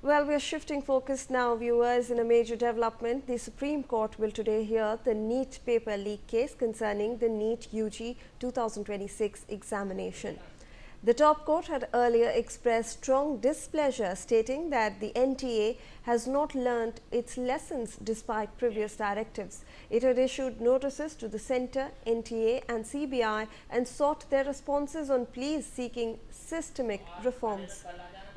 Well, we are shifting focus now, viewers. In a major development, the Supreme Court will today hear the NEET paper leak case concerning the NEET-UG 2026 examination. The top court had earlier expressed strong displeasure, stating that the NTA has not learnt its lessons despite previous directives. It had issued notices to the Centre, NTA and CBI and sought their responses on pleas seeking systemic reforms.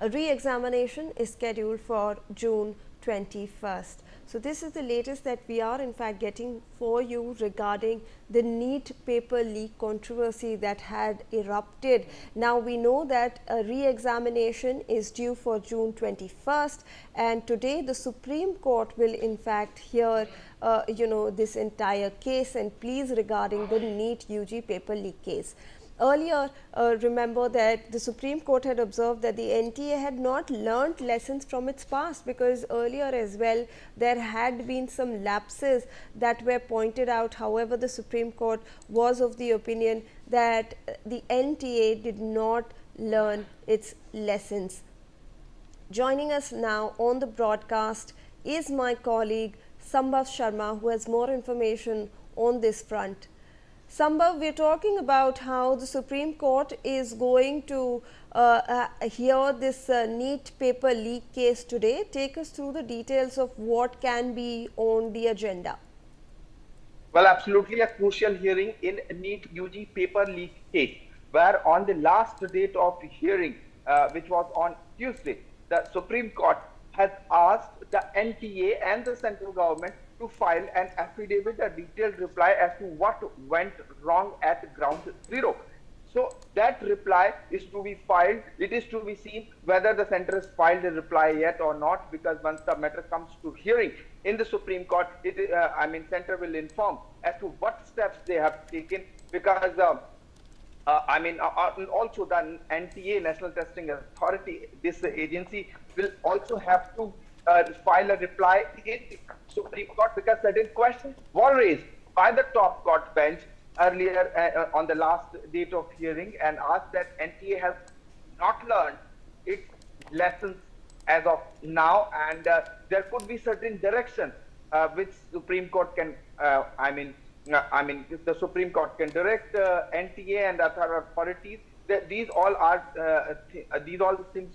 A re-examination is scheduled for June 21st. So this is the latest that we are in fact getting for you regarding the NEET paper leak controversy that had erupted. Now we know that a re-examination is due for June 21st, and today the Supreme Court will in fact hear this entire case and pleas regarding the NEET-UG paper leak case. Earlier, remember that the Supreme Court had observed that the NTA had not learnt lessons from its past, because earlier as well there had been some lapses that were pointed out. However, the Supreme Court was of the opinion that the NTA did not learn its lessons. Joining us now on the broadcast is my colleague Sambhav Sharma, who has more information on this front. Sambhav, we're talking about how the Supreme Court is going to hear this NEET paper leak case today. Take us through the details of what can be on the agenda. Well, absolutely a crucial hearing in NEET-UG paper leak case, where on the last date of hearing, which was on Tuesday, the Supreme Court has asked the NTA and the central government to file an affidavit, a detailed reply as to what went wrong at ground zero. So that reply is to be filed. It is to be seen whether the centre has filed a reply yet or not, because once the matter comes to hearing in the Supreme Court, centre will inform as to what steps they have taken, because also the NTA, National Testing Authority, this agency will also have to file a reply in the Supreme Court, because certain questions were raised by the top court bench earlier on the last date of hearing, and asked that NTA has not learned its lessons as of now, and there could be certain direction which Supreme Court can the Supreme Court can direct NTA and other authorities. These all things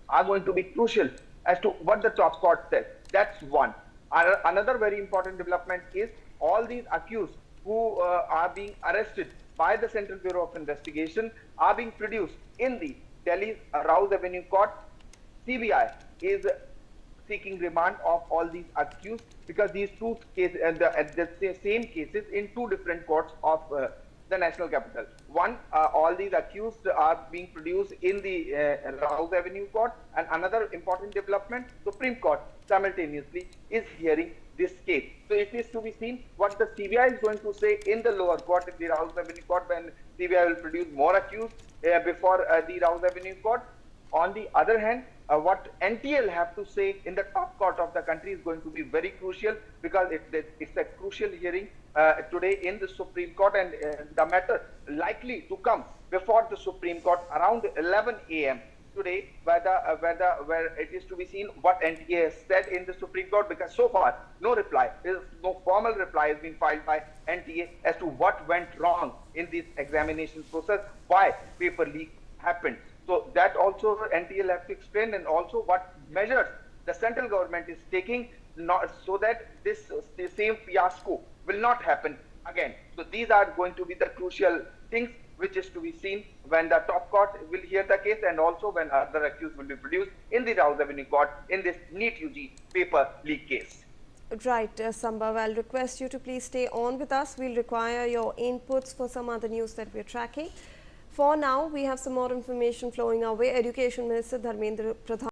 are going to be crucial as to what the top court says. That's one. Another very important development is all these accused who are being arrested by the Central Bureau of Investigation are being produced in the Delhi's Rouse Avenue Court. CBI is seeking remand of all these accused, because these two cases the same cases in two different courts of the national capital. One, all these accused are being produced in the Rouse Avenue Court, and another important development, Supreme Court simultaneously is hearing this case. So it is to be seen what the CBI is going to say in the lower court, in the Rouse Avenue Court, when CBI will produce more accused before the Rouse Avenue Court. On the other hand, what NTA will have to say in the top court of the country is going to be very crucial, because it's a crucial hearing today in the Supreme Court, and the matter likely to come before the Supreme Court around 11 a.m. today, where it is to be seen what NTA has said in the Supreme Court, because so far no formal reply has been filed by NTA as to what went wrong in this examination process, why paper leak happened. So that also NTA will have to explain, and also what measures the central government is taking so that the same fiasco will not happen again. So these are going to be the crucial things which is to be seen when the top court will hear the case, and also when other accused will be produced in the Rouse Avenue Court in this NEET-UG paper leak case. Right, Sambhav, I'll request you to please stay on with us. We'll require your inputs for some other news that we're tracking. For now, we have some more information flowing our way. Education Minister Dharmendra Pradhan